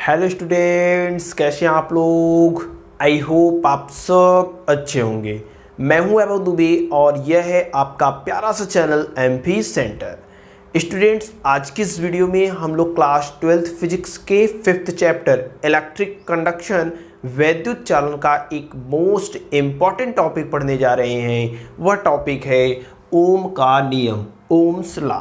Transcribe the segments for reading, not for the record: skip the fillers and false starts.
Hello students, कैसे हैं आप लोग। आई होप आप सब अच्छे होंगे। मैं हूं वैभव दुबे और यह है आपका प्यारा सा चैनल एमपी सेंटर। स्टूडेंट्स, आज की इस वीडियो में हम लोग क्लास 12th फिजिक्स के 5th चैप्टर इलेक्ट्रिक कंडक्शन वैद्युत चालन का एक मोस्ट इम्पॉर्टेंट टॉपिक पढ़ने जा रहे हैं। वह टॉपिक है ओम का नियम, ओम्स लॉ।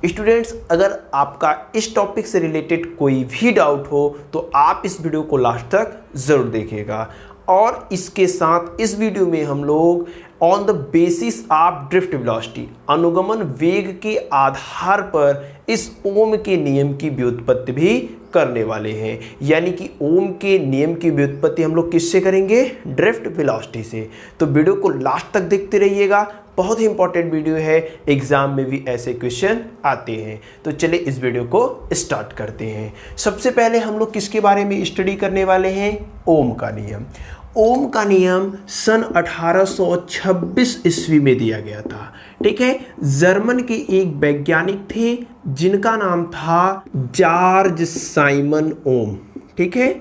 स्टूडेंट्स, अगर आपका इस टॉपिक से रिलेटेड कोई भी डाउट हो तो आप इस वीडियो को लास्ट तक ज़रूर देखिएगा। और इसके साथ इस वीडियो में हम लोग on the basis of drift velocity, अनुगमन वेग के आधार पर इस ओम के नियम की व्युत्पत्ति भी करने वाले हैं। यानी कि ओम के नियम की व्युत्पत्ति हम लोग किससे करेंगे? ड्रिफ्ट वेलोसिटी से। तो वीडियो को लास्ट तक देखते रहिएगा, बहुत ही इंपॉर्टेंट वीडियो है, एग्जाम में भी ऐसे क्वेश्चन आते हैं। तो चलिए इस वीडियो को स्टार्ट करते हैं। सबसे पहले हम लोग किसके बारे में स्टडी करने वाले हैं? ओम का नियम। ओम का नियम सन 1826 ईस्वी में दिया गया था। ठीक है, जर्मन के एक वैज्ञानिक थे जिनका नाम था जॉर्ज साइमन ओम। ठीक है,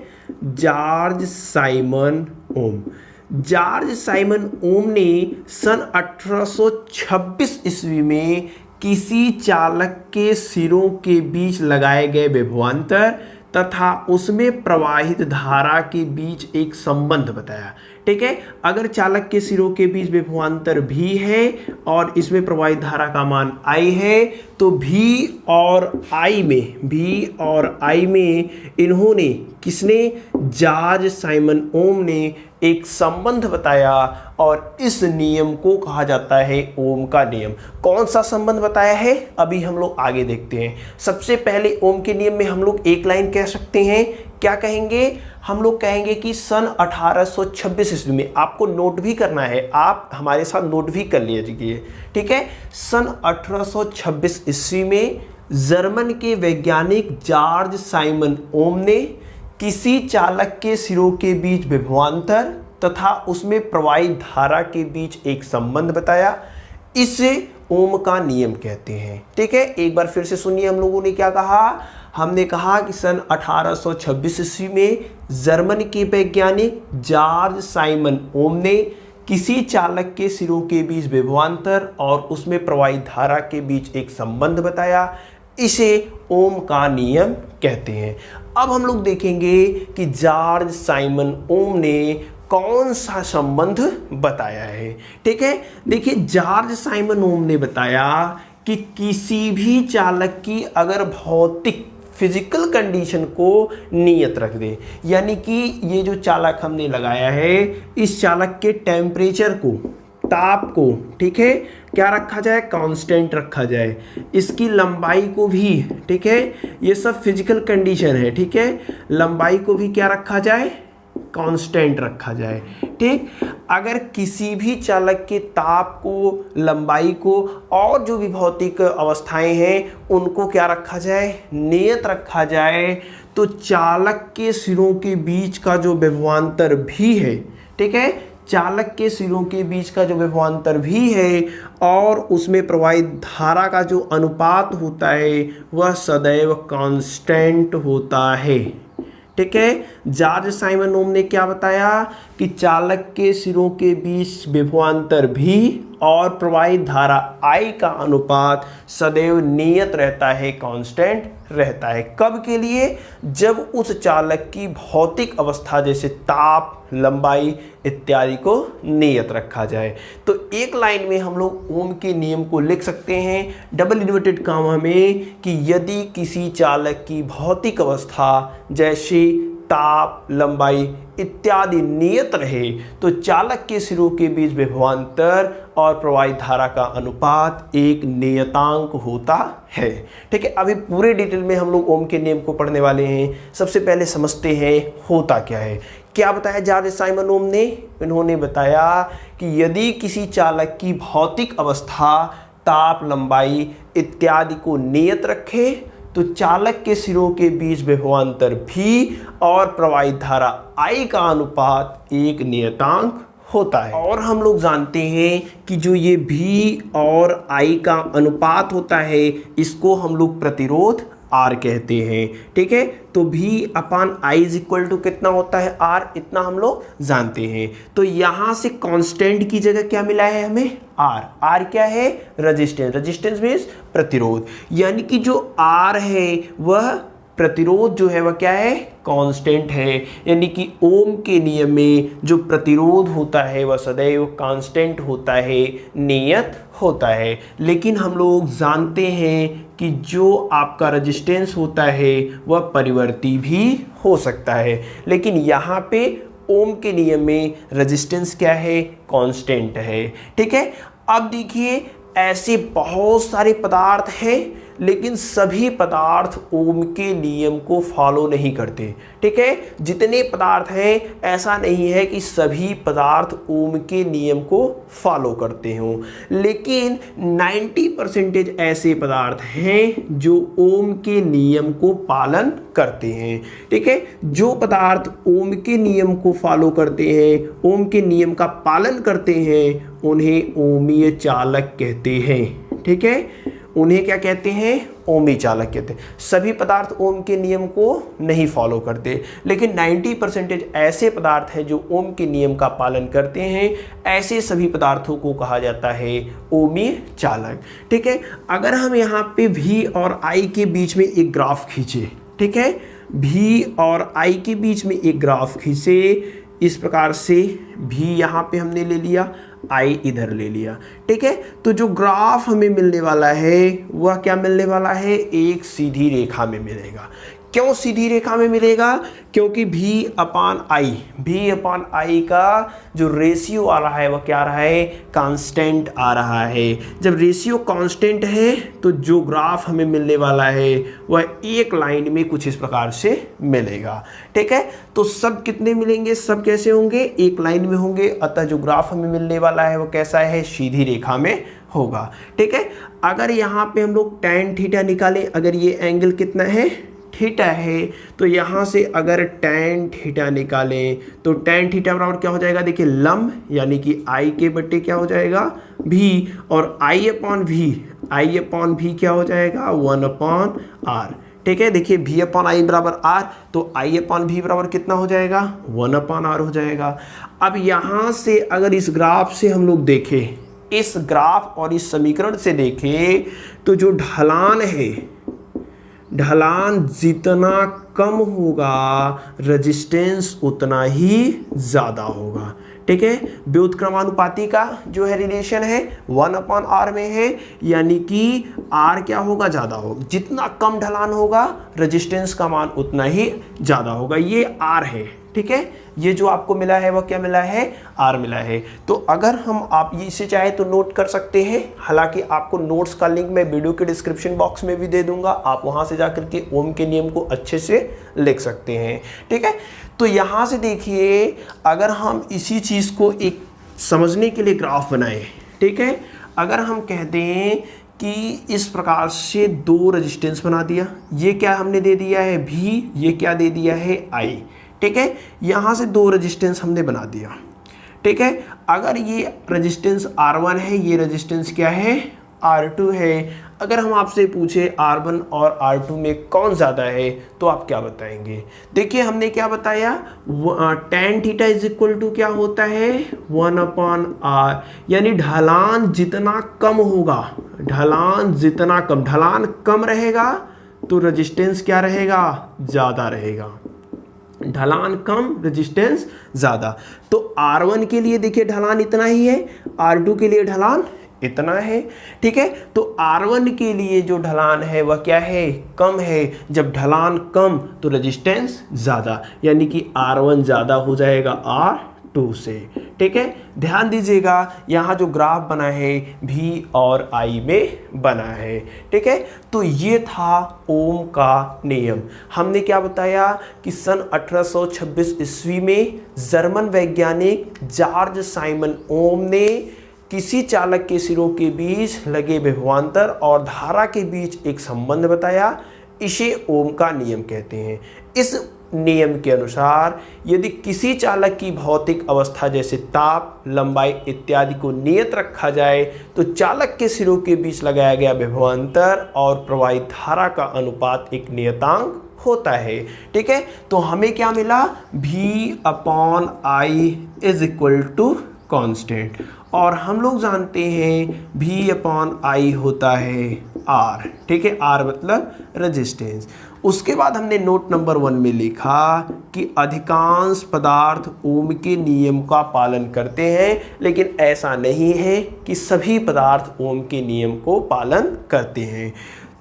जॉर्ज साइमन ओम। जॉर्ज साइमन ओम ने सन 1826 ईस्वी में किसी चालक के सिरों के बीच लगाए गए विभवांतर तथा उसमें प्रवाहित धारा के बीच एक संबंध बताया। ठीक है, अगर चालक के सिरों के बीच विभवांतर भी है और इसमें प्रवाहित धारा का मान I है तो V और I में इन्होंने जॉर्ज साइमन ओम ने एक संबंध बताया और इस नियम को कहा जाता है ओम का नियम। कौन सा संबंध बताया है अभी हम लोग आगे देखते हैं। सबसे पहले ओम के नियम में हम लोग एक लाइन कह सकते हैं। क्या कहेंगे? हम लोग कहेंगे कि सन 1826 ईस्वी में, आपको नोट भी करना है, आप हमारे साथ नोट भी कर लीजिए। ठीक है, सन 1826 ईस्वी में जर्मन के वैज्ञानिक जॉर्ज साइमन ओम ने किसी चालक के सिरों के बीच विभवांतर तथा उसमें प्रवाहित धारा के बीच एक संबंध बताया। इसे ओम का नियम कहते हैं। ठीक है, एक बार फिर से सुनिए, हम लोगों ने क्या कहा? हमने कहा कि सन 1826 ईस्वी में जर्मन के वैज्ञानिक जॉर्ज साइमन ओम ने किसी चालक के सिरों के बीच विभवांतर और उसमें प्रवाहित धारा के बीच एक संबंध बताया। इसे ओम का नियम कहते हैं। अब हम लोग देखेंगे कि जॉर्ज साइमन ओम ने कौन सा संबंध बताया है। ठीक है, देखिए, जॉर्ज साइमन ओम ने बताया कि किसी भी चालक की अगर भौतिक फिजिकल कंडीशन को नियत रख दे, यानी कि ये जो चालक हमने लगाया है, इस चालक के टेम्परेचर को, ताप को, ठीक है, क्या रखा जाए? कांस्टेंट रखा जाए। इसकी लंबाई को भी, ठीक है, ये सब फिजिकल कंडीशन है। ठीक है, लंबाई को भी क्या रखा जाए? कांस्टेंट रखा जाए। ठीक, अगर किसी भी चालक के ताप को, लंबाई को और जो भी भौतिक अवस्थाएं हैं उनको क्या रखा जाए? नियत रखा जाए। तो चालक के सिरों के बीच का जो विभवांतर भी है, ठीक है, चालक के सिरों के बीच का जो विभवांतर भी है और उसमें प्रवाहित धारा का जो अनुपात होता है वह सदैव कांस्टेंट होता है। ठीक है, जॉर्ज साइमन ओम ने क्या बताया कि चालक के सिरों के बीच विभवांतर भी और प्रवाहित धारा I का अनुपात सदैव नियत रहता है, कांस्टेंट रहता है। कब के लिए? जब उस चालक की भौतिक अवस्था जैसे ताप, लंबाई इत्यादि को नियत रखा जाए। तो एक लाइन में हम लोग ओम के नियम को लिख सकते हैं डबल इन्वर्टेड कामा में कि यदि किसी चालक की भौतिक अवस्था जैसे ताप, लंबाई इत्यादि नियत रहे तो चालक के सिरों के बीच विभवांतर और प्रवाहित धारा का अनुपात एक नियतांक होता है। ठीक है, अभी पूरे डिटेल में हम लोग ओम के नियम को पढ़ने वाले हैं। सबसे पहले समझते हैं होता क्या है। क्या बताया जॉर्ज साइमन ओम ने? इन्होंने बताया कि यदि किसी चालक की भौतिक अवस्था ताप, लंबाई इत्यादि को नियत रखे तो चालक के सिरों के बीच विभवांतर भी और प्रवाहित धारा I का अनुपात एक नियतांक होता है। और हम लोग जानते हैं कि जो ये V और I का अनुपात होता है इसको हम लोग प्रतिरोध आर कहते हैं। ठीक है, तो V upon I is equal to कितना होता है आर, इतना हम लोग जानते हैं। तो यहां से कांस्टेंट की जगह क्या मिला है हमें, आर। आर क्या है, रेजिस्टेंस। रेजिस्टेंस मीन्स प्रतिरोध, यानी कि जो आर है वह प्रतिरोध जो है वह क्या है, कांस्टेंट है। यानी कि ओम के नियम में जो प्रतिरोध होता है वह सदैव कांस्टेंट होता है, नियत होता है। लेकिन हम लोग जानते हैं कि जो आपका रेजिस्टेंस होता है वह परिवर्ती भी हो सकता है, लेकिन यहाँ पे ओम के नियम में रेजिस्टेंस क्या है, कांस्टेंट है। ठीक है, अब देखिए ऐसे बहुत सारे पदार्थ हैं, लेकिन सभी पदार्थ ओम के नियम को फॉलो नहीं करते। ठीक है, जितने पदार्थ हैं ऐसा नहीं है कि सभी पदार्थ ओम के नियम को फॉलो करते हों, लेकिन 90% ऐसे पदार्थ हैं जो ओम के नियम को पालन करते हैं। ठीक है, जो पदार्थ ओम के नियम को फॉलो करते हैं, ओम के नियम का पालन करते हैं, उन्हें ओमीय चालक कहते हैं। ठीक है, उन्हें क्या कहते हैं, ओमी चालक कहते हैं। सभी पदार्थ ओम के नियम को नहीं फॉलो करते, लेकिन 90% ऐसे पदार्थ हैं जो ओम के नियम का पालन करते हैं, ऐसे सभी पदार्थों को कहा जाता है ओमी चालक। ठीक है, अगर हम यहाँ पे V और I के बीच में एक ग्राफ खींचे, ठीक है, V और I के बीच में एक ग्राफ खींचे, इस प्रकार से V यहाँ पे हमने ले लिया, I इधर ले लिया। ठीक है, तो जो ग्राफ हमें मिलने वाला है वह क्या मिलने वाला है, एक सीधी रेखा में मिलेगा। क्यों सीधी रेखा में मिलेगा, क्योंकि V अपान आई का जो रेशियो आ रहा है वह क्या आ रहा है, कांस्टेंट आ रहा है। जब रेशियो कांस्टेंट है तो जो ग्राफ हमें मिलने वाला है वह एक लाइन में कुछ इस प्रकार से मिलेगा। ठीक है, तो सब कितने मिलेंगे, सब कैसे होंगे, एक लाइन में होंगे। अतः जो ग्राफ हमें मिलने वाला है वह कैसा है, सीधी रेखा में होगा। ठीक है, अगर यहाँ पे हम लोग tan थीटा निकालें, अगर ये एंगल कितना है, थीटा है, तो यहाँ से अगर tan थीटा निकालें तो tan थीटा बराबर क्या हो जाएगा, देखिए लंब, यानी कि I के बट्टे क्या हो जाएगा, V, और I अपॉन V क्या हो जाएगा, 1 अपॉन R। ठीक है, देखिए V अपॉन आई बराबर R, तो I अपॉन V बराबर कितना हो जाएगा, 1 अपॉन R हो जाएगा। अब यहाँ से अगर इस ग्राफ से हम लोग देखें, इस ग्राफ और इस समीकरण से देखें, तो जो ढलान है, ढलान जितना कम होगा रेजिस्टेंस उतना ही ज़्यादा होगा। ठीक है, व्युत्क्रमानुपाती का जो है रिलेशन है 1 अपॉन R में है, यानी कि R क्या होगा, ज़्यादा होगा। जितना कम ढलान होगा रेजिस्टेंस का मान उतना ही ज़्यादा होगा। ये R है। ठीक है, ये जो आपको मिला है वह क्या मिला है, R मिला है। तो अगर हम आप इसे चाहे तो नोट कर सकते हैं, हालांकि आपको नोट्स का लिंक मैं वीडियो के डिस्क्रिप्शन बॉक्स में भी दे दूंगा, आप वहां से जाकर के ओम के नियम को अच्छे से लिख सकते हैं। ठीक है, तो यहाँ से देखिए, अगर हम इसी चीज़ को एक समझने के लिए ग्राफ बनाएं, ठीक है, अगर हम कह दें कि इस प्रकार से दो रेजिस्टेंस बना दिया, ये क्या हमने दे दिया है V, ये क्या दे दिया है I। ठीक है, यहाँ से दो रेजिस्टेंस हमने बना दिया। ठीक है, अगर ये रेजिस्टेंस R1 है, ये रेजिस्टेंस क्या है, R2 है। अगर हम आपसे पूछे R1 और R2 में कौन ज़्यादा है तो आप क्या बताएंगे। देखिए हमने क्या बताया, tan theta is equal to क्या होता है, 1 अपॉन R, यानी ढलान जितना कम होगा, ढलान कम रहेगा तो रेजिस्टेंस क्या रहेगा, ज़्यादा रहेगा। ढलान कम रेजिस्टेंस ज़्यादा। तो R1 के लिए देखिए ढलान इतना ही है, R2 के लिए ढलान इतना है। ठीक है, तो R1 के लिए जो ढलान है वह क्या है, कम है। जब ढलान कम तो रेजिस्टेंस ज़्यादा, यानी कि R1 ज़्यादा हो जाएगा R2 से। ठीक है, ध्यान दीजिएगा यहाँ जो ग्राफ बना है V और I में बना है। ठीक है, तो ये था ओम का नियम। हमने क्या बताया कि सन 1826 ईस्वी में जर्मन वैज्ञानिक जॉर्ज साइमन ओम ने किसी चालक के सिरों के बीच लगे विभवांतर और धारा के बीच एक संबंध बताया, इसे ओम का नियम कहते हैं। इस नियम के अनुसार यदि किसी चालक की भौतिक अवस्था जैसे ताप, लंबाई इत्यादि को नियत रखा जाए तो चालक के सिरों के बीच लगाया गया विभवांतर और प्रवाहित धारा का अनुपात एक नियतांक होता है। ठीक है, तो हमें क्या मिला, V/I is equal to constant, और हम लोग जानते हैं V/I होता है R। ठीक है, R मतलब रेजिस्टेंस। उसके बाद हमने नोट नंबर 1 में लिखा कि अधिकांश पदार्थ ओम के नियम का पालन करते हैं, लेकिन ऐसा नहीं है कि सभी पदार्थ ओम के नियम को पालन करते हैं।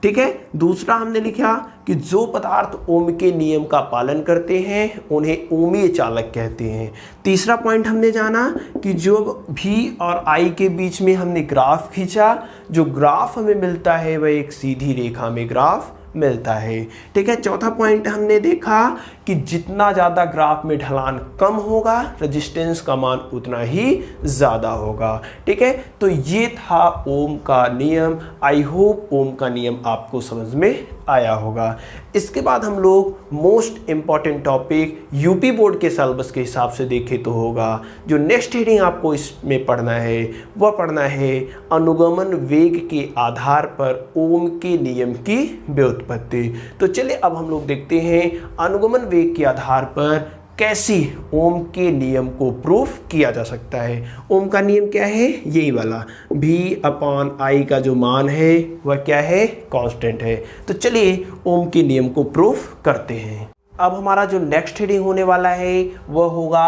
ठीक है, दूसरा हमने लिखा कि जो पदार्थ ओम के नियम का पालन करते हैं उन्हें ओमीय चालक कहते हैं। तीसरा पॉइंट हमने जाना कि जो V और I के बीच में हमने ग्राफ खींचा, जो ग्राफ हमें मिलता है वह एक सीधी रेखा में ग्राफ मिलता है। ठीक है, चौथा पॉइंट हमने देखा कि जितना ज़्यादा ग्राफ में ढलान कम होगा रेजिस्टेंस का मान उतना ही ज़्यादा होगा। ठीक है, तो ये था ओम का नियम। आई होप ओम का नियम आपको समझ में आया होगा। इसके बाद हम लोग most important topic UP board के सिलेबस के हिसाब से देखें तो होगा जो नेक्स्ट हेडिंग आपको इसमें पढ़ना है वह पढ़ना है अनुगमन वेग के आधार पर ओम के नियम की व्युत्पत्ति। तो चलिए अब हम लोग देखते हैं अनुगमन वेग के आधार पर कैसी ओम के नियम को प्रूफ किया जा सकता है। ओम का नियम क्या है, यही वाला V/I का जो मान है वह क्या है, कांस्टेंट है। तो चलिए ओम के नियम को प्रूफ करते हैं। अब हमारा जो नेक्स्ट हेडिंग होने वाला है वह होगा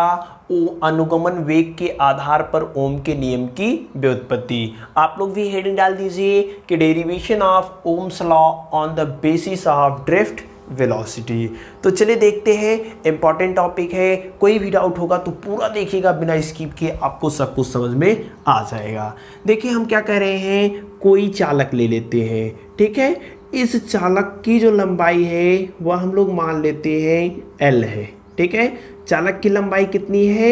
अनुगमन वेग के आधार पर ओम के नियम की व्युत्पत्ति। आप लोग भी हेडिंग डाल दीजिए कि derivation of Ohm's law on the basis of drift velocity. तो चलिए देखते हैं, इंपॉर्टेंट टॉपिक है, कोई भी डाउट होगा तो पूरा देखिएगा बिना स्किप के, आपको सब कुछ समझ में आ जाएगा। देखिए हम क्या कह रहे हैं, कोई चालक ले लेते हैं। ठीक है, इस चालक की जो लंबाई है वह हम लोग मान लेते हैं L है। ठीक है, चालक की लंबाई कितनी है,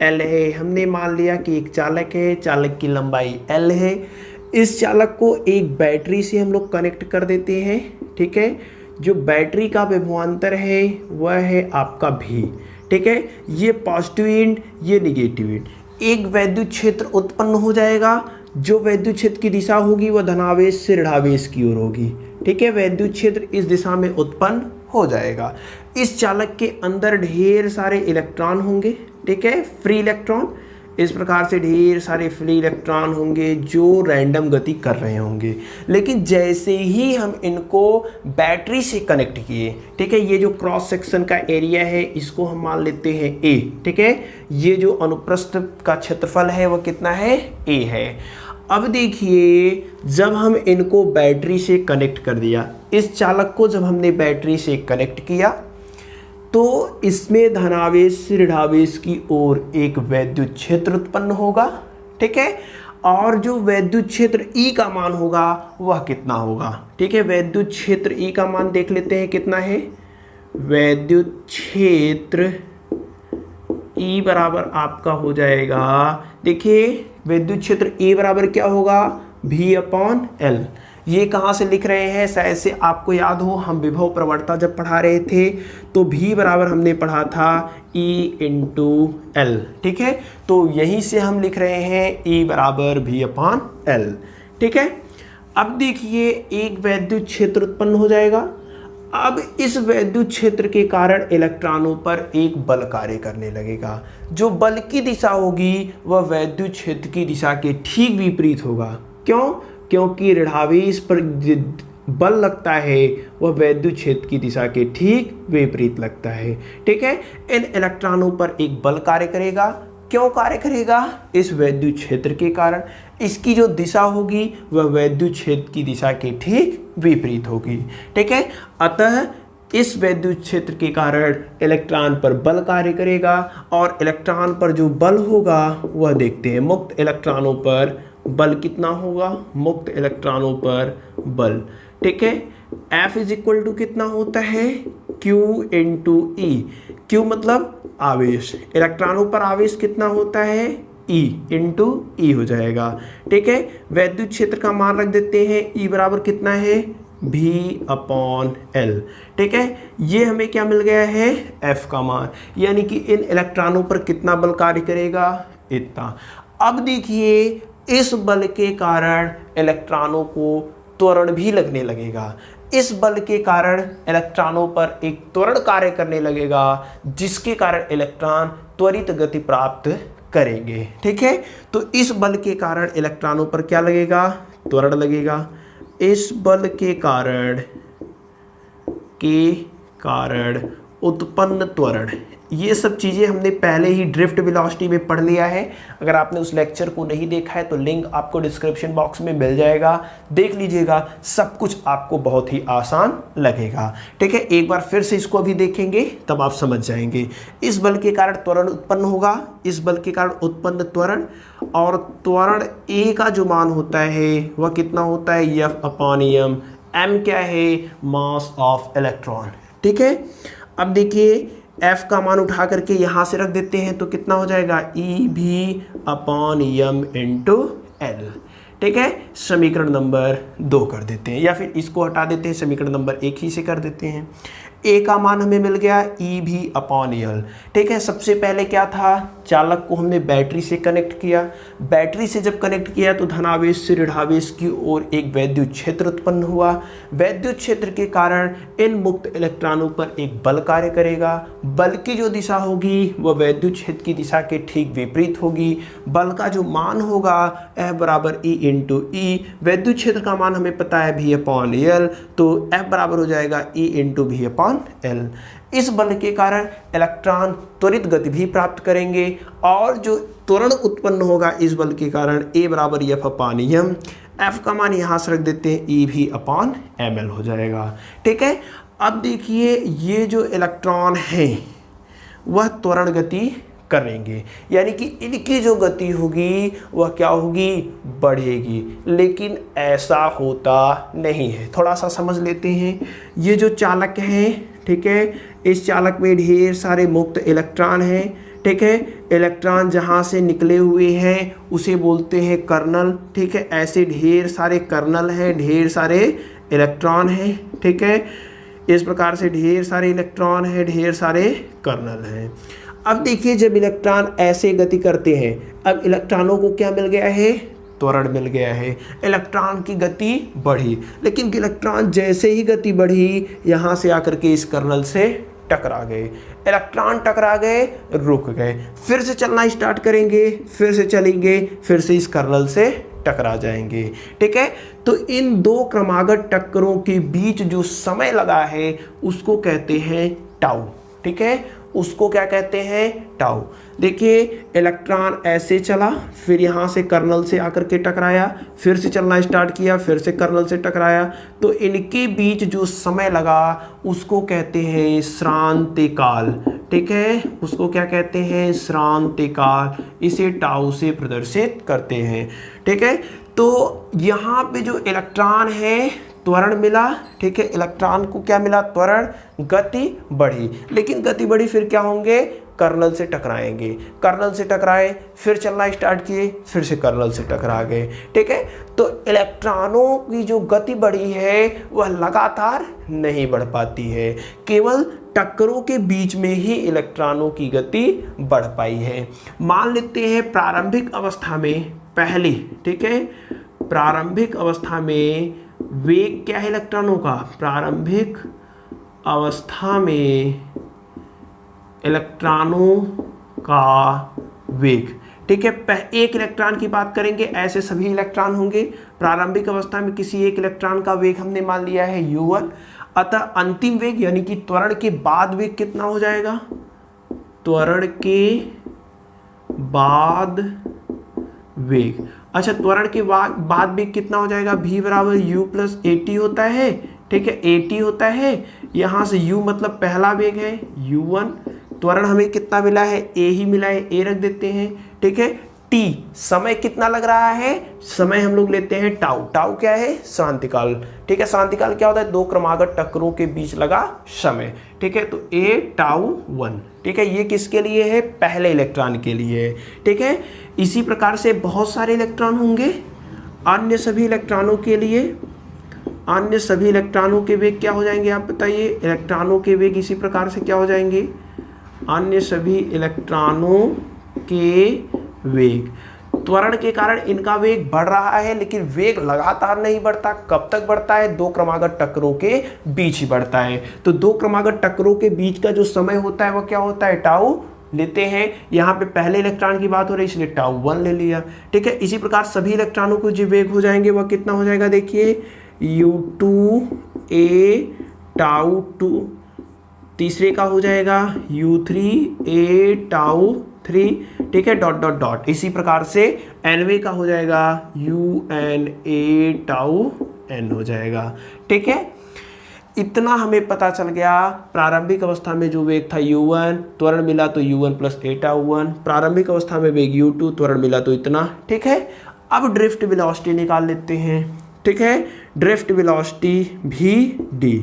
L है। हमने मान लिया कि एक चालक है, चालक की लंबाई L है। इस चालक को एक बैटरी से हम लोग कनेक्ट कर देते हैं। ठीक है, जो बैटरी का विभवांतर है वह है आपका V। ठीक है, ये पॉजिटिव एंड ये निगेटिव एंड, एक वैद्युत क्षेत्र उत्पन्न हो जाएगा। जो वैद्युत क्षेत्र की दिशा होगी वह धनावेश से ऋणावेश की ओर होगी। ठीक है, वैद्युत क्षेत्र इस दिशा में उत्पन्न हो जाएगा। इस चालक के अंदर ढेर सारे इलेक्ट्रॉन होंगे। ठीक है, फ्री इलेक्ट्रॉन, इस प्रकार से ढेर सारे फ्री इलेक्ट्रॉन होंगे जो रैंडम गति कर रहे होंगे। लेकिन जैसे ही हम इनको बैटरी से कनेक्ट किए, ठीक है, ये जो क्रॉस सेक्शन का एरिया है इसको हम मान लेते हैं A। ठीक है, ये जो अनुप्रस्थ का क्षेत्रफल है वह कितना है, A है। अब देखिए जब हम इनको बैटरी से कनेक्ट कर दिया, इस चालक को जब हमने बैटरी से कनेक्ट किया तो इसमें धनावेश से ऋणावेश की ओर एक वैद्युत क्षेत्र उत्पन्न होगा। ठीक है, और जो वैद्युत क्षेत्र E का मान होगा वह कितना होगा। ठीक है, वैद्युत क्षेत्र E का मान देख लेते हैं कितना है। वैद्युत क्षेत्र E बराबर आपका हो जाएगा, देखिए वैद्युत क्षेत्र E बराबर क्या होगा, V/L। ये कहाँ से लिख रहे हैं, शायद से आपको याद हो हम विभव प्रवणता जब पढ़ा रहे थे तो V बराबर हमने पढ़ा था E/L। ठीक है, तो यहीं से हम लिख रहे हैं E बराबर V/L। ठीक है, अब देखिए एक वैद्युत क्षेत्र उत्पन्न हो जाएगा। अब इस वैद्युत क्षेत्र के कारण इलेक्ट्रॉनों पर एक बल कार्य करने लगेगा। जो बल की दिशा होगी वह वैद्युत क्षेत्र की दिशा के ठीक विपरीत होगा। क्यों, क्योंकि ऋणावेश पर बल लगता है वह वैद्युत क्षेत्र की दिशा के ठीक विपरीत लगता है। ठीक है, इन इलेक्ट्रॉनों पर एक बल कार्य करेगा। क्यों कार्य करेगा, इस वैद्युत क्षेत्र के कारण। इसकी जो दिशा होगी वह वैद्युत क्षेत्र की दिशा के ठीक विपरीत होगी। ठीक है, अतः इस वैद्युत क्षेत्र के कारण इलेक्ट्रॉन पर बल कार्य करेगा और इलेक्ट्रॉन पर जो बल होगा वह देखते हैं मुक्त इलेक्ट्रॉनों पर बल कितना होगा, मुक्त इलेक्ट्रॉनों पर बल। ठीक है, F इज इक्वल टू कितना होता है, Q इंटू E। Q मतलब आवेश, इलेक्ट्रॉनों पर आवेश कितना होता है, E इंटू E हो जाएगा। ठीक है, वैद्युत क्षेत्र का मान रख देते हैं, E बराबर कितना है, V/L। ठीक है, ये हमें क्या मिल गया है, F का मान, यानी कि इन इलेक्ट्रॉनों पर कितना बल कार्य करेगा, इतना। अब देखिए इस बल के कारण इलेक्ट्रॉनों को त्वरण भी लगने लगेगा। इस बल के कारण इलेक्ट्रॉनों पर एक त्वरण कार्य करने लगेगा, जिसके कारण इलेक्ट्रॉन त्वरित गति प्राप्त करेंगे। ठीक है, तो इस बल के कारण इलेक्ट्रॉनों पर क्या लगेगा, त्वरण लगेगा। इस बल के कारण उत्पन्न त्वरण, ये सब चीज़ें हमने पहले ही ड्रिफ्ट वेलोसिटी में पढ़ लिया है। अगर आपने उस लेक्चर को नहीं देखा है तो लिंक आपको डिस्क्रिप्शन बॉक्स में मिल जाएगा, देख लीजिएगा, सब कुछ आपको बहुत ही आसान लगेगा। ठीक है, एक बार फिर से इसको भी देखेंगे तब आप समझ जाएंगे। इस बल के कारण त्वरण उत्पन्न होगा, इस बल के कारण उत्पन्न त्वरण, और त्वरण ए का जो मान होता है वह कितना होता है, F/m। m क्या है, मास ऑफ इलेक्ट्रॉन। ठीक है, अब देखिए F का मान उठा करके यहाँ से रख देते हैं तो कितना हो जाएगा, EV/m × L। ठीक है, समीकरण नंबर 2 कर देते हैं, या फिर इसको हटा देते हैं, समीकरण नंबर 1 ही से कर देते हैं। ए का मान हमें मिल गया EV/L। ठीक है, सबसे पहले क्या था, चालक को हमने बैटरी से कनेक्ट किया। बैटरी से जब कनेक्ट किया तो धनावेश से ऋणावेश की ओर एक वैद्युत क्षेत्र उत्पन्न हुआ। वैद्युत क्षेत्र के कारण इन मुक्त इलेक्ट्रॉनों पर एक बल कार्य करेगा। बल की जो दिशा होगी वह वैद्युत क्षेत्र की दिशा के ठीक विपरीत होगी। बल का जो मान होगा F = E × E। वैद्युत क्षेत्र का मान हमें पता है V/L, तो F बराबर हो जाएगा E × V/L। इस बल के कारण इलेक्ट्रॉन त्वरित गति भी प्राप्त करेंगे, और जो त्वरण उत्पन्न होगा इस बल के कारण A = F/m। F का मान यहाँ से रख देते हैं, EV/ml हो जाएगा। ठीक है, अब देखिए ये जो इलेक्ट्रॉन हैं वह त्वरण गति करेंगे, यानी कि इनकी जो गति होगी वह क्या होगी, बढ़ेगी। लेकिन ऐसा होता नहीं है, थोड़ा सा समझ लेते हैं। ये जो चालक हैं, ठीक है, इस चालक में ढेर सारे मुक्त इलेक्ट्रॉन हैं। ठीक है, इलेक्ट्रॉन जहाँ से निकले हुए हैं उसे बोलते हैं कर्नल। ठीक है, ऐसे ढेर सारे कर्नल हैं, ढेर सारे इलेक्ट्रॉन हैं। ठीक है, इस प्रकार से ढेर सारे इलेक्ट्रॉन हैं, ढेर सारे कर्नल हैं। अब देखिए जब इलेक्ट्रॉन ऐसे गति करते हैं, अब इलेक्ट्रॉनों को क्या मिल गया है, त्वरण मिल गया है। इलेक्ट्रॉन की गति बढ़ी, लेकिन इलेक्ट्रॉन जैसे ही गति बढ़ी यहाँ से आकर के इस कर्नल से टकरा गए। इलेक्ट्रॉन टकरा गए, रुक गए, फिर से चलना स्टार्ट करेंगे, फिर से चलेंगे, फिर से इस कर्नल से टकरा जाएंगे। ठीक है, तो इन दो क्रमागत टक्करों के बीच जो समय लगा है उसको कहते हैं टाउ। ठीक है, उसको क्या कहते हैं, टाउ। देखिए इलेक्ट्रॉन ऐसे चला, फिर यहाँ से कर्नल से आकर के टकराया, फिर से चलना स्टार्ट किया, फिर से कर्नल से टकराया, तो इनके बीच जो समय लगा उसको कहते हैं श्रांतिकाल। ठीक है, उसको क्या कहते हैं, श्रांतिकाल। इसे टाउ से प्रदर्शित करते हैं। ठीक है, तो यहाँ पे जो इलेक्ट्रॉन है त्वरण मिला। ठीक है, इलेक्ट्रॉन को क्या मिला, त्वरण, गति बढ़ी, लेकिन गति बढ़ी फिर क्या होंगे, कर्नल से टकराएंगे, कर्नल से टकराए, फिर चलना स्टार्ट किए, फिर से कर्नल से टकरा गए। ठीक है, तो इलेक्ट्रॉनों की जो गति बढ़ी है वह लगातार नहीं बढ़ पाती है, केवल टक्करों के बीच में ही इलेक्ट्रॉनों की गति बढ़ पाई है। मान लेते हैं प्रारंभिक अवस्था में पहले, ठीक है, प्रारंभिक अवस्था में वेग क्या है इलेक्ट्रॉनों का, प्रारंभिक अवस्था में इलेक्ट्रॉनों का वेग। ठीक है, एक इलेक्ट्रॉन की बात करेंगे, ऐसे सभी इलेक्ट्रॉन होंगे। प्रारंभिक अवस्था में किसी एक इलेक्ट्रॉन का वेग हमने मान लिया है u1, अतः अंतिम वेग यानी कि त्वरण के बाद वेग कितना हो जाएगा, त्वरण के बाद वेग। अच्छा, त्वरण के बाद वेग कितना हो जाएगा, v = u + at होता है। ठीक है, at होता है, यहाँ से u मतलब पहला वेग है u1, त्वरण हमें कितना मिला है, a ही मिला है, a रख देते हैं। ठीक है, t समय कितना लग रहा है, समय हम लोग लेते हैं टाउ। टाउ क्या है, शांतिकाल। ठीक है, शांतिकाल क्या होता है, दो क्रमागत टक्करों के बीच लगा समय। ठीक है, तो a टाउ 1। ठीक है, ये किसके लिए है, पहले इलेक्ट्रॉन के लिए। ठीक है, इसी प्रकार से बहुत सारे इलेक्ट्रॉन होंगे अन्य सभी इलेक्ट्रॉनों के लिए। अन्य सभी इलेक्ट्रॉनों के वेग क्या हो जाएंगे आप बताइए। इलेक्ट्रॉनों के वेग इसी प्रकार से क्या हो जाएंगे, अन्य सभी इलेक्ट्रॉनों के वेग। त्वरण के कारण इनका वेग बढ़ रहा है, लेकिन वेग लगातार नहीं बढ़ता। कब तक बढ़ता है, दो क्रमागत टक्करों के बीच ही बढ़ता है। तो दो क्रमागत टक्करों के बीच का जो समय होता है वह क्या होता है, टाउ लेते हैं। यहाँ पे पहले इलेक्ट्रॉन की बात हो रही है इसलिए टाउ 1 ले लिया, ठीक है। इसी प्रकार सभी इलेक्ट्रॉनों को जो वेग हो जाएंगे वह कितना हो जाएगा, देखिए u2a टाउ 2, तीसरे का हो जाएगा u3a टाउ 3, ठीक है, डॉट डॉट डॉट। इसी प्रकार से nवे का हो जाएगा un a टाउ n हो जाएगा, ठीक है। इतना हमें पता चल गया। प्रारंभिक अवस्था में जो वेग था u1, त्वरण मिला तो u1 प्लस a टाउ 1। प्रारंभिक अवस्था में वेग u2, त्वरण मिला तो इतना, ठीक है। अब ड्रिफ्ट वेलोसिटी निकाल लेते हैं, ठीक है। Drift velocity vd।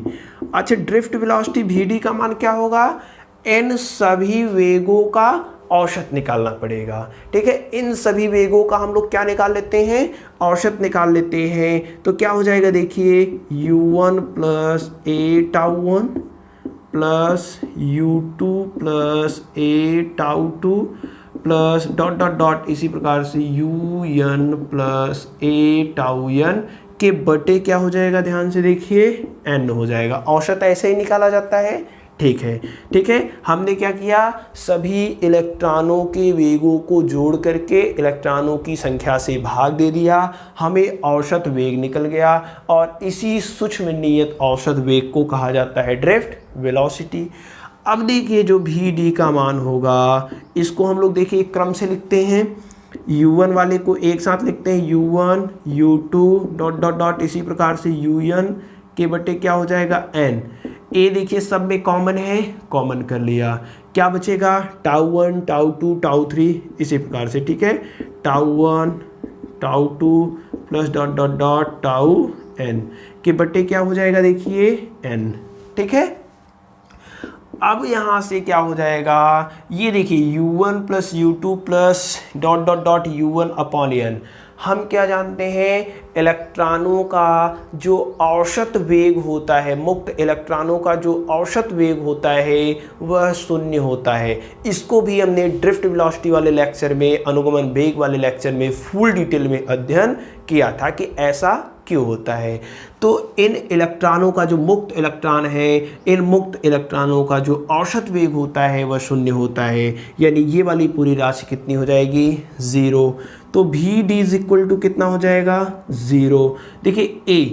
अच्छा, ड्रिफ्ट वेलोसिटी vd का मान क्या होगा, इन सभी वेगों का औसत निकालना पड़ेगा, ठीक है। इन सभी वेगों का हम लोग क्या निकाल लेते हैं, औसत निकाल लेते हैं। तो क्या हो जाएगा, देखिए u1 plus a tau 1 plus u2 plus a tau 2 plus dot dot dot, इसी प्रकार से un plus a tau n के बटे क्या हो जाएगा, ध्यान से देखिए n हो जाएगा। औसत ऐसे ही निकाला जाता है, ठीक है, ठीक है। हमने क्या किया, सभी इलेक्ट्रॉनों के वेगों को जोड़ करके इलेक्ट्रॉनों की संख्या से भाग दे दिया, हमें औसत वेग निकल गया। और इसी सूक्ष्म नियत औसत वेग को कहा जाता है ड्रिफ्ट वेलोसिटी। अब देखिए जो vd का मान होगा, इसको हम लोग देखिए क्रम से लिखते हैं। u1 वाले को एक साथ लिखते हैं, u1 u2 dot dot dot, इसी प्रकार से un के बटे क्या हो जाएगा, n। ए देखिए सब में कॉमन है, कॉमन कर लिया, क्या बचेगा, टाउ 1 टाउ 2 टाउ 3, इसी प्रकार से, ठीक है। Tau 1 tau 2 plus dot dot dot tau n के बटे क्या हो जाएगा, देखिए n, ठीक है। अब यहाँ से क्या हो जाएगा, ये देखिए u1 plus u2 plus dot dot dot u1 upon n। हम क्या जानते हैं, इलेक्ट्रॉनों का जो औसत वेग होता है, मुक्त इलेक्ट्रॉनों का जो औसत वेग होता है वह 0 होता है। इसको भी हमने ड्रिफ्ट वेलोसिटी वाले लेक्चर में, अनुगमन वेग वाले लेक्चर में फुल डिटेल में अध्ययन किया था कि ऐसा क्यों होता है। तो इन इलेक्ट्रॉनों का जो मुक्त इलेक्ट्रॉन है, इन मुक्त इलेक्ट्रॉनों का जो औसत वेग होता है वह 0 होता है, यानी ये वाली पूरी राशि कितनी हो जाएगी, 0। तो vd इज इक्वल टू कितना हो जाएगा, 0। देखिए a,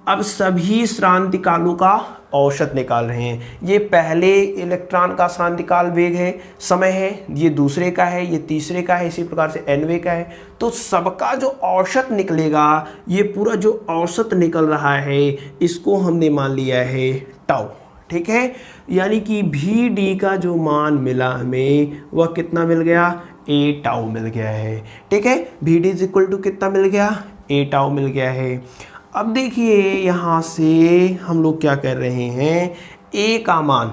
अब सभी श्रांतिकालों का औसत निकाल रहे हैं। ये पहले इलेक्ट्रॉन का श्रांतिकाल वेग है, समय है, ये दूसरे का है, ये तीसरे का है, इसी प्रकार से nवे का है। तो सबका जो औसत निकलेगा, ये पूरा जो औसत निकल रहा है इसको हमने मान लिया है टाउ, ठीक है। यानी कि vd का जो मान मिला हमें वह कितना मिल गया, a टाउ मिल गया है, ठीक है। vd इज इक्वल टू कितना मिल गया, a टाउ मिल गया है। अब देखिए यहाँ से हम लोग क्या कर रहे हैं, a का मान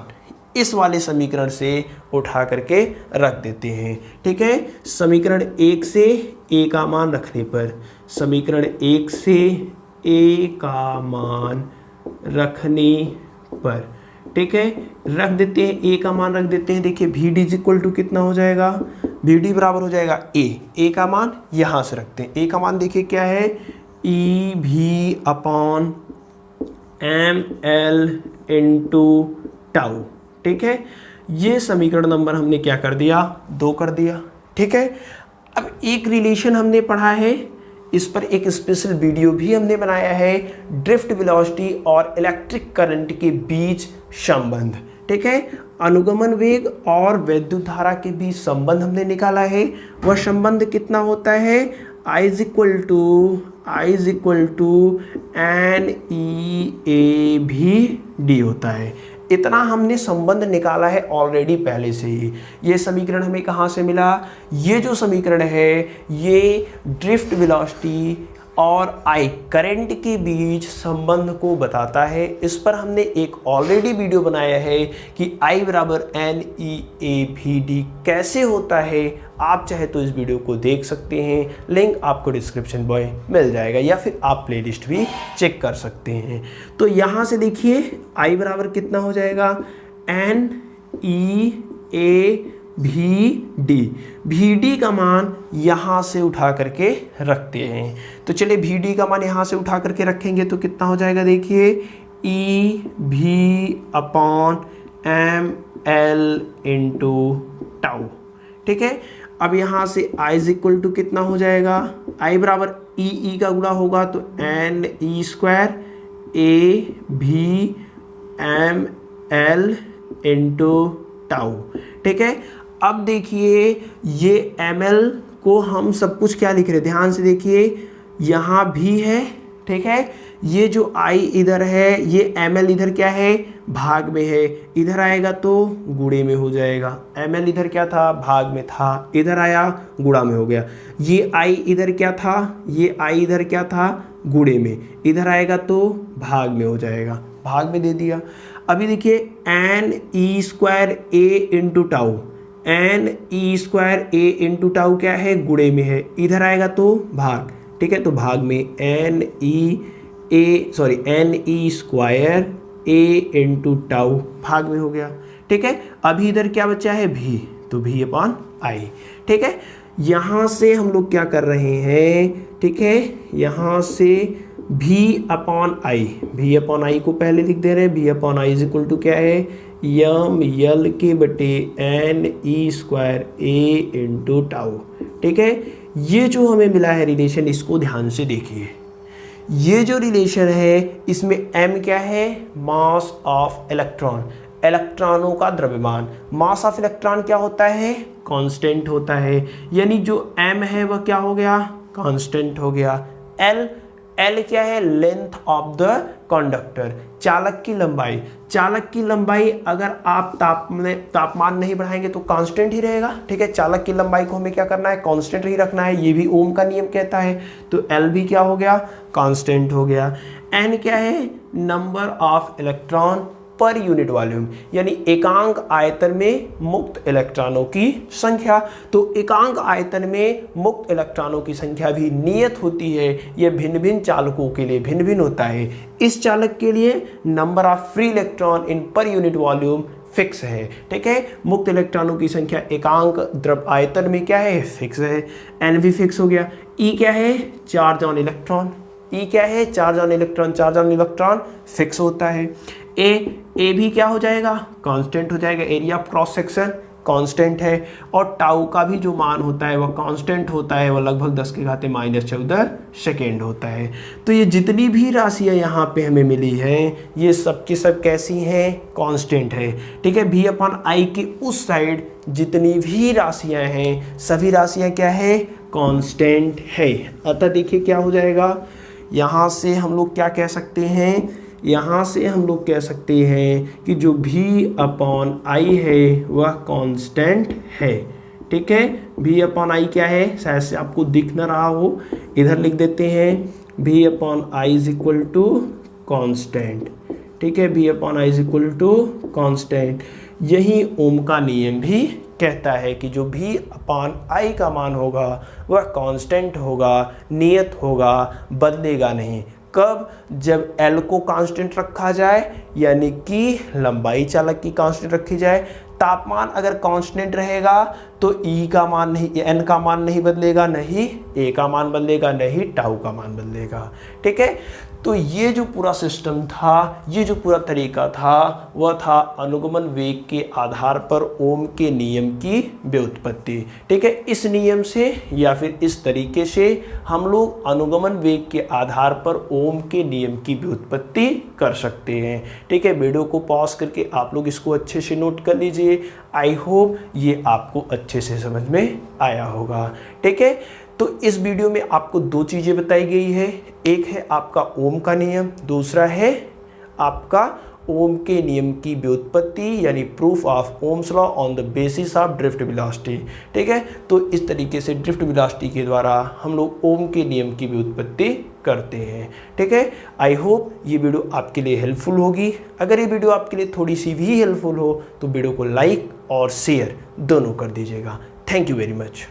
इस वाले समीकरण से उठा करके रख देते हैं, ठीक है। समीकरण 1 से a का मान रखने पर, समीकरण 1 से a का मान रखने पर, ठीक है, रख देते हैं, a का मान रख देते हैं। देखिए vd इज इक्वल टू कितना हो जाएगा, vd बराबर हो जाएगा a का मान यहाँ से रखते हैं। a का मान देखिए क्या है, EV upon ml into tau, ठीक है। ये समीकरण नंबर हमने क्या कर दिया, 2 कर दिया, ठीक है। अब एक रिलेशन हमने पढ़ा है, इस पर एक स्पेशल वीडियो भी हमने बनाया है, ड्रिफ्ट वेलोसिटी और इलेक्ट्रिक करंट के बीच संबंध, ठीक है। अनुगमन वेग और विद्युत धारा के बीच संबंध हमने निकाला है। वह संबंध कितना होता है, I is equal to NEAVD होता है। इतना हमने संबंध निकाला है ऑलरेडी पहले से ही। ये समीकरण हमें कहाँ से मिला, ये जो समीकरण है ये ड्रिफ्ट वेलोसिटी और I करंट के बीच संबंध को बताता है। इस पर हमने एक ऑलरेडी वीडियो बनाया है कि I बराबर NEAVD कैसे होता है। आप चाहे तो इस वीडियो को देख सकते हैं, लिंक आपको डिस्क्रिप्शन में मिल जाएगा, या फिर आप प्लेलिस्ट भी चेक कर सकते हैं। तो यहाँ से देखिए I बराबर कितना हो जाएगा, NEAVD। VD का मान यहाँ से उठा करके रखते हैं। तो चलिए VD का मान यहाँ से उठा करके रखेंगे तो कितना हो जाएगा, देखिए EV/mL × टाउ। ठीक है, अब यहाँ से I इज इक्वल टू कितना हो जाएगा, I बराबर ई का गुणा होगा तो NE² AV/mL × टाउ। ठीक है, अब देखिए ये ml को हम सब कुछ क्या लिख रहे हैं, ध्यान से देखिए, यहाँ भी है। ठीक है, ये जो I इधर है, ये ml इधर क्या है, भाग में है, इधर आएगा तो गुणे में हो जाएगा। ml इधर क्या था, भाग में था, इधर आया गुणा में हो गया। ये I इधर क्या था, ये I इधर क्या था, गुणे में, इधर आएगा तो भाग में हो जाएगा, भाग में दे दिया। अभी देखिए NE² A × tau, NE² A × tau क्या है, गुणे में है, इधर आएगा तो भाग। ठीक है, तो भाग में NE² A × टाउ भाग में हो गया। ठीक है, अभी इधर क्या बचा है, भी, तो V/I। ठीक है, यहाँ से हम लोग क्या कर रहे हैं, ठीक है, यहाँ से V/I को पहले लिख दे रहे हैं। V/I इज इक्वल टू क्या है, ML के बटे NE² A × टाउ। ठीक है, ये जो हमें मिला है रिलेशन, इसको ध्यान से देखिए। ये जो रिलेशन है इसमें m क्या है, मास ऑफ इलेक्ट्रॉन, इलेक्ट्रॉनों का द्रव्यमान। मास ऑफ इलेक्ट्रॉन क्या होता है, कांस्टेंट होता है, यानी जो m है वह क्या हो गया, कांस्टेंट हो गया। L क्या है, लेंथ ऑफ द कंडक्टर, चालक की लंबाई। चालक की लंबाई अगर आप तापमान नहीं बढ़ाएंगे तो कांस्टेंट ही रहेगा। ठीक है, चालक की लंबाई को हमें क्या करना है, कांस्टेंट ही रखना है, ये भी ओम का नियम कहता है। तो L भी क्या हो गया, कांस्टेंट हो गया। N क्या है, number of electron per unit volume, यानी एकांक आयतन में मुक्त इलेक्ट्रॉनों की संख्या। तो एकांक आयतन में मुक्त इलेक्ट्रॉनों की संख्या भी नियत होती है, यह भिन्न भिन्न चालकों के लिए भिन्न भिन्न होता है। इस चालक के लिए number of free electron in per unit volume fix है। ठीक है, मुक्त इलेक्ट्रॉनों की संख्या एकांक द्रव आयतन में क्या है, फिक्स है। N भी फिक्स हो गया। E क्या है, चार्ज ऑन इलेक्ट्रॉन, E क्या है, charge on electron, charge on electron fix होता है। A भी क्या हो जाएगा, कांस्टेंट हो जाएगा, area of cross section constant है। और टाउ का भी जो मान होता है वह कांस्टेंट होता है, वह लगभग 10⁻⁻14 सेकेंड होता है। तो ये जितनी भी राशियां यहाँ पे हमें मिली हैं, ये सब की सब कैसी हैं, कांस्टेंट है। ठीक है, V/I की उस साइड जितनी भी राशियां हैं, सभी राशियां क्या है, कांस्टेंट है। अतः देखिए क्या हो जाएगा, यहाँ से हम लोग क्या कह सकते हैं, यहाँ से हम लोग कह सकते हैं कि जो V/I है वह कांस्टेंट है। ठीक है, V/I क्या है, शायद से आपको दिख ना रहा हो, इधर लिख देते हैं V/I is equal to constant. ठीक है, V/I is equal to constant. यही ओम का नियम भी कहता है कि जो V/I का मान होगा वह कांस्टेंट होगा, नियत होगा, बदलेगा नहीं। कब, जब L को कांस्टेंट रखा जाए, यानी कि लंबाई चालक की कांस्टेंट रखी जाए। तापमान अगर कांस्टेंट रहेगा तो E का मान नहीं, N का मान नहीं बदलेगा, नहीं A का मान बदलेगा, नहीं टाउ का मान बदलेगा। ठीक है, तो ये जो पूरा सिस्टम था, ये जो पूरा तरीका था, वह था अनुगमन वेग के आधार पर ओम के नियम की व्युत्पत्ति। ठीक है, इस नियम से या फिर इस तरीके से हम लोग अनुगमन वेग के आधार पर ओम के नियम की व्युत्पत्ति कर सकते हैं। ठीक है, वीडियो को पॉज करके आप लोग इसको अच्छे से नोट कर लीजिए। आई होप ये आपको अच्छे से समझ में आया होगा। ठीक है, तो इस वीडियो में आपको दो चीज़ें बताई गई है, एक है आपका ओम का नियम, दूसरा है आपका ओम के नियम की व्युत्पत्ति यानी proof of Ohm's law on the basis of drift velocity. ठीक है, तो इस तरीके से ड्रिफ्ट वेलोसिटी के द्वारा हम लोग ओम के नियम की व्युत्पत्ति करते हैं। ठीक है, आई होप ये वीडियो आपके लिए हेल्पफुल होगी। अगर ये वीडियो आपके लिए थोड़ी सी भी हेल्पफुल हो तो वीडियो को लाइक और शेयर दोनों कर दीजिएगा। Thank you very much.